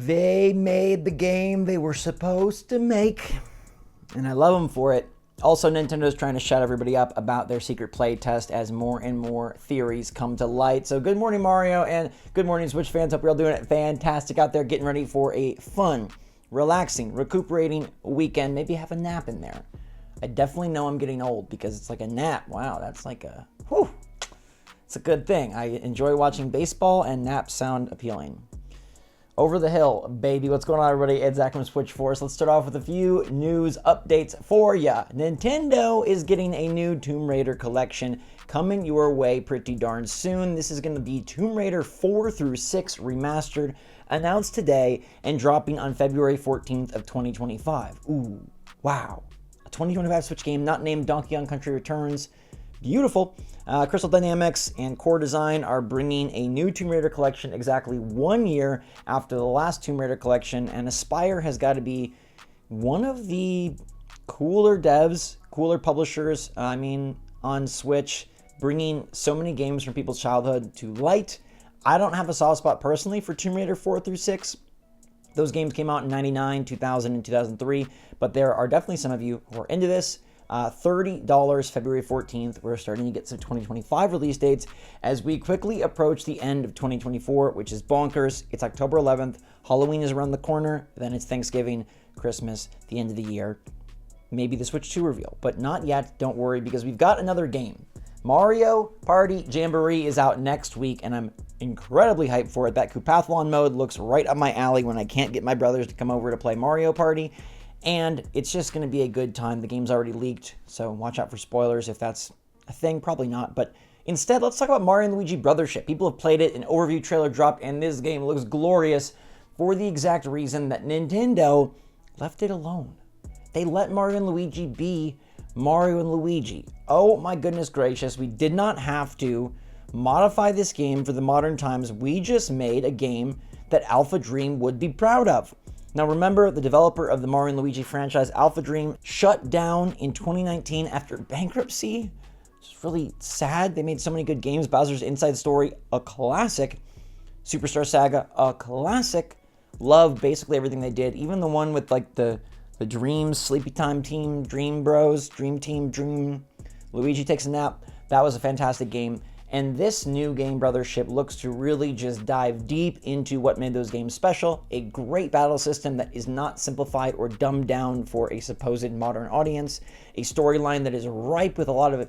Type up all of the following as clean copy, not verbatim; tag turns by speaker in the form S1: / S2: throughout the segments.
S1: They made the game they were supposed to make, and I love them for it. Also, Nintendo's trying to shut everybody up about their secret play test as more and more theories come to light. So good morning, Mario, and good morning, Switch fans. Hope you're all doing it fantastic out there, getting ready for a fun, relaxing, recuperating weekend. Maybe have a nap in there. I definitely know I'm getting old because it's like a nap. Wow, that's like a, whew. It's a good thing. I enjoy watching baseball, and naps sound appealing. Over the hill, baby. What's going on, everybody? It's Zach from SwitchForce. Let's start off with a few news updates for ya. Nintendo is getting a new Tomb Raider collection coming your way pretty darn soon. This is going to be Tomb Raider 4 through 6 remastered, announced today and dropping on February 14th of 2025. Ooh, wow. A 2025 Switch game not named Donkey Kong Country Returns. Beautiful. Crystal Dynamics and Core Design are bringing a new Tomb Raider collection exactly 1 year after the last Tomb Raider collection, and Aspyr has got to be one of the cooler devs, cooler publishers, on Switch, bringing so many games from people's childhood to light. I don't have a soft spot personally for Tomb Raider 4 through 6. Those games came out in 99, 2000, and 2003, but there are definitely some of you who are into this. $30 February 14th. We're starting to get some 2025 release dates as we quickly approach the end of 2024, which is bonkers. It's October 11th. Halloween is around the corner. Then it's Thanksgiving, Christmas, the end of the year. Maybe the Switch 2 reveal, but not yet. Don't worry, because we've got another game. Mario Party Jamboree is out next week, and I'm incredibly hyped for it. That Koopathlon mode looks right up my alley when I can't get my brothers to come over to play Mario Party. And it's just going to be a good time. The game's already leaked, so watch out for spoilers if that's a thing. Probably not, but instead, let's talk about Mario and Luigi Brothership. People have played it, an overview trailer dropped, and this game looks glorious for the exact reason that Nintendo left it alone. They let Mario and Luigi be Mario and Luigi. Oh my goodness gracious, we did not have to modify this game for the modern times. We just made a game that Alpha Dream would be proud of. Now remember, the developer of the Mario and Luigi franchise, Alpha Dream, shut down in 2019 after bankruptcy. It's really sad. They made so many good games. Bowser's Inside Story, a classic. Superstar Saga, a classic. Love basically everything they did. Even the one with like the Dreams, Sleepy Time Team, Dream Bros, Dream Team, Dream, Luigi Takes a Nap. That was a fantastic game. And this new game, Brothership, looks to really just dive deep into what made those games special. A great battle system that is not simplified or dumbed down for a supposed modern audience. A storyline that is ripe with a lot of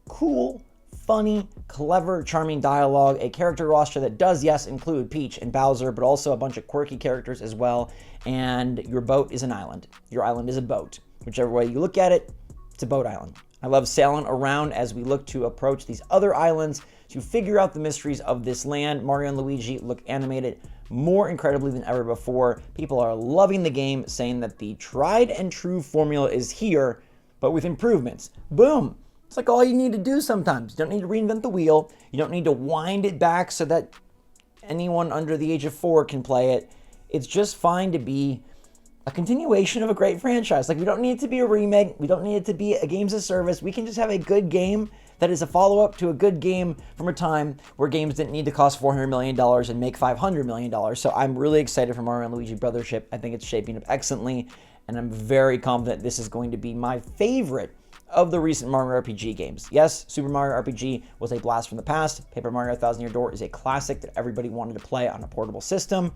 S1: cool, funny, clever, charming dialogue. A character roster that does, yes, include Peach and Bowser, but also a bunch of quirky characters as well. And your boat is an island. Your island is a boat. Whichever way you look at it, it's a boat island. I love sailing around as we look to approach these other islands to figure out the mysteries of this land. Mario and Luigi look animated more incredibly than ever before. People are loving the game, saying that the tried and true formula is here, but with improvements. Boom! It's like all you need to do sometimes. You don't need to reinvent the wheel. You don't need to wind it back so that anyone under the age of 4 can play it. It's just fine to be a continuation of a great franchise. Like, we don't need it to be a remake. We don't need it to be a games as service. We can just have a good game that is a follow-up to a good game from a time where games didn't need to cost $400 million and make $500 million. So I'm really excited for Mario and Luigi Brothership. I think it's shaping up excellently, and I'm very confident this is going to be my favorite of the recent Mario RPG games. Yes, Super Mario RPG was a blast from the past. Paper Mario Thousand Year Door is a classic that everybody wanted to play on a portable system.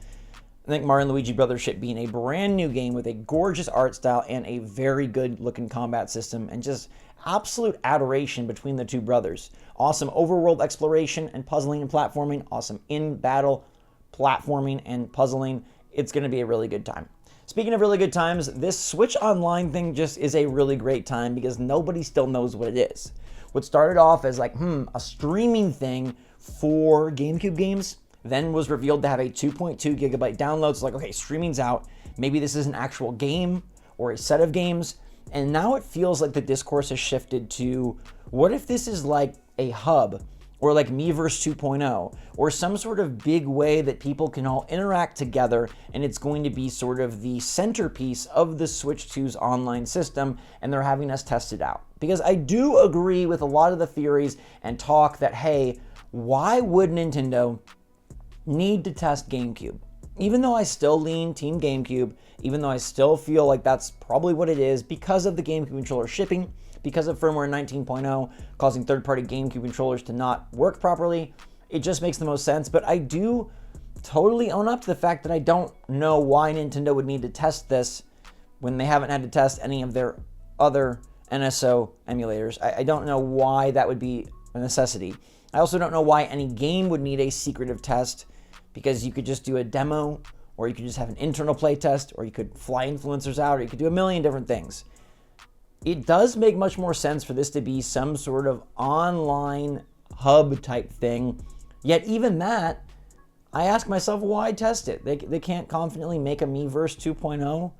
S1: I think Mario and Luigi Brothership being a brand new game with a gorgeous art style and a very good looking combat system and just absolute adoration between the two brothers. Awesome overworld exploration and puzzling and platforming. Awesome in-battle platforming and puzzling. It's going to be a really good time. Speaking of really good times, this Switch Online thing just is a really great time because nobody still knows what it is. What started off as like, a streaming thing for GameCube games, then was revealed to have a 2.2 gigabyte download. So like, okay, streaming's out. Maybe this is an actual game or a set of games. And now it feels like the discourse has shifted to, what if this is like a hub or like Miiverse 2.0 or some sort of big way that people can all interact together, and it's going to be sort of the centerpiece of the Switch 2's online system, and they're having us test it out. Because I do agree with a lot of the theories and talk that, hey, why would Nintendo need to test GameCube? even though I still lean Team GameCube, even though I still feel like that's probably what it is because of the GameCube controller shipping, because of firmware 19.0 causing third-party GameCube controllers to not work properly, it just makes the most sense. But I do totally own up to the fact that I don't know why Nintendo would need to test this when they haven't had to test any of their other NSO emulators. I don't know why that would be a necessity. I also don't know why any game would need a secretive test, because you could just do a demo, or you could just have an internal play test, or you could fly influencers out, or you could do a million different things. It does make much more sense for this to be some sort of online hub type thing. Yet even that, I ask myself, why test it? They can't confidently make a Miiverse 2.0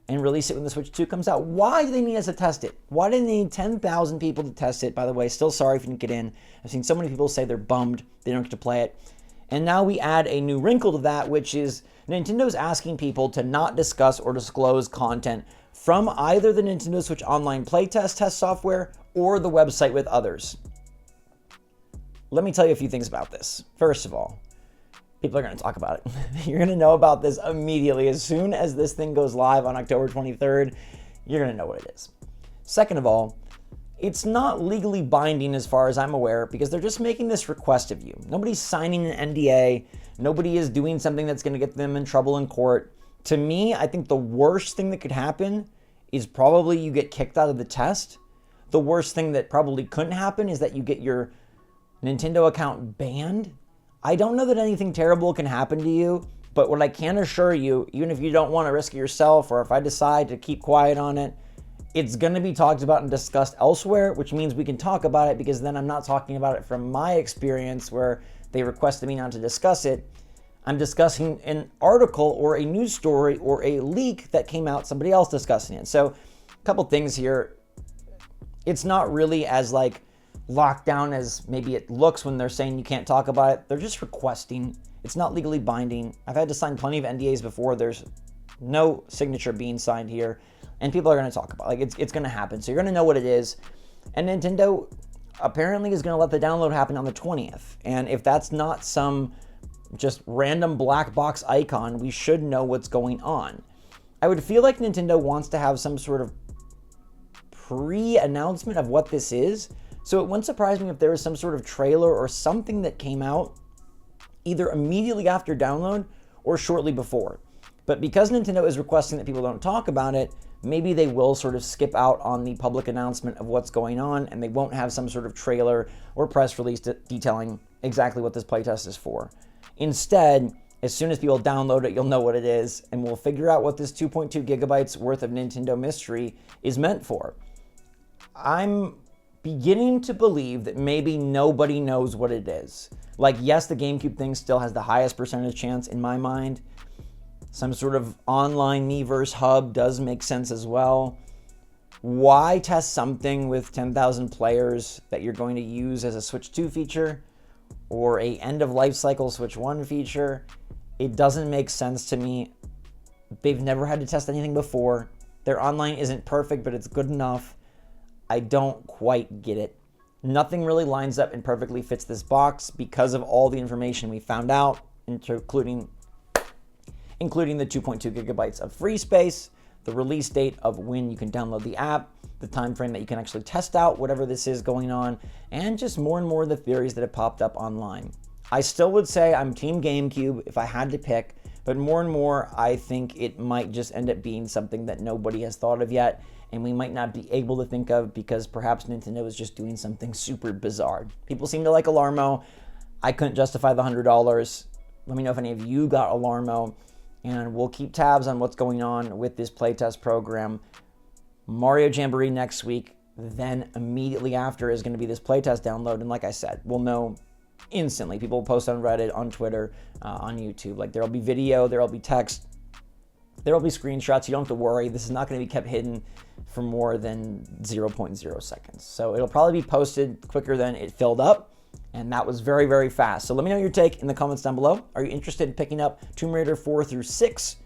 S1: and release it when the Switch 2 comes out. Why do they need us to test it? Why do they need 10,000 people to test it? By the way, still sorry if you didn't get in. I've seen so many people say they're bummed they don't get to play it. And now we add a new wrinkle to that, which is Nintendo's asking people to not discuss or disclose content from either the Nintendo Switch Online Playtest test software or the website with others. Let me tell you a few things about this. First of all, people are going to talk about it. You're going to know about this immediately. As soon as this thing goes live on October 23rd, you're going to know what it is. Second of all, it's not legally binding as far as I'm aware, because they're just making this request of you. Nobody's signing an NDA. Nobody is doing something that's going to get them in trouble in court. To me, I think the worst thing that could happen is probably you get kicked out of the test. The worst thing that probably couldn't happen is that you get your Nintendo account banned. I don't know that anything terrible can happen to you, but what I can assure you, even if you don't want to risk it yourself, or if I decide to keep quiet on it, it's going to be talked about and discussed elsewhere, which means we can talk about it, because then I'm not talking about it from my experience where they requested me not to discuss it. I'm discussing an article or a news story or a leak that came out, somebody else discussing it. So a couple things here. It's not really as like locked down as maybe it looks when they're saying you can't talk about it. They're just requesting. It's not legally binding. I've had to sign plenty of NDAs before. There's no signature being signed here, and people are going to talk about it. Like it's going to happen. So you're going to know what it is. And Nintendo apparently is going to let the download happen on the 20th. And if that's not some just random black box icon, we should know what's going on. I would feel like Nintendo wants to have some sort of pre-announcement of what this is. So it wouldn't surprise me if there was some sort of trailer or something that came out either immediately after download or shortly before. But because Nintendo is requesting that people don't talk about it, maybe they will sort of skip out on the public announcement of what's going on, and they won't have some sort of trailer or press release detailing exactly what this playtest is for. Instead, as soon as people download it, you'll know what it is, and we'll figure out what this 2.2 gigabytes worth of Nintendo mystery is meant for. I'm beginning to believe that maybe nobody knows what it is. Like, yes, the GameCube thing still has the highest percentage chance in my mind. Some sort of online Miiverse hub does make sense as well. Why test something with 10,000 players that you're going to use as a Switch 2 feature or a end-of-life cycle Switch 1 feature? It doesn't make sense to me. They've never had to test anything before. Their online isn't perfect, but it's good enough. I don't quite get it. Nothing really lines up and perfectly fits this box because of all the information we found out, including the 2.2 gigabytes of free space, the release date of when you can download the app, the time frame that you can actually test out whatever this is going on, and just more and more of the theories that have popped up online. I still would say I'm Team GameCube if I had to pick, but more and more I think it might just end up being something that nobody has thought of yet, and we might not be able to think of because perhaps Nintendo is just doing something super bizarre. People seem to like Alarmo. I couldn't justify the $100. Let me know if any of you got Alarmo, and we'll keep tabs on what's going on with this playtest program. Mario Jamboree next week, then immediately after is going to be this playtest download, and like I said, we'll know instantly. People will post on Reddit, on Twitter, on YouTube. Like, there'll be video, there'll be text, there'll be screenshots. You don't have to worry. This is not going to be kept hidden for more than 0.0 seconds. So it'll probably be posted quicker than it filled up, and that was very, very fast. So let me know your take in the comments down below. Are you interested in picking up Tomb Raider 4 through 6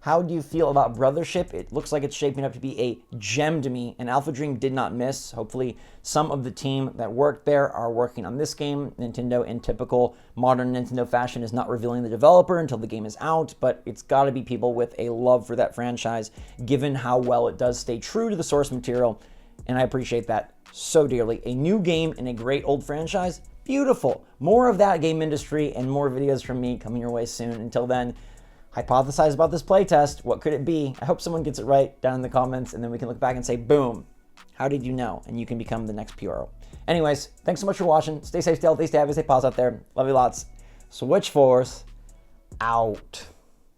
S1: How do you feel about Brothership? It looks like it's shaping up to be a gem to me, and Alpha Dream did not miss. Hopefully some of the team that worked there are working on this game. Nintendo, in typical modern Nintendo fashion, is not revealing the developer until the game is out, but it's got to be people with a love for that franchise, given how well it does stay true to the source material, and I appreciate that so dearly. A new game in a great old franchise, beautiful. More of that, game industry, and more videos from me coming your way soon. Until then, hypothesize about this playtest. What could it be? I hope someone gets it right down in the comments, and then we can look back and say, boom, how did you know? And you can become the next PRO. Anyways, thanks so much for watching. Stay safe, stay healthy, stay happy, stay positive out there. Love you lots. SwitchForce out.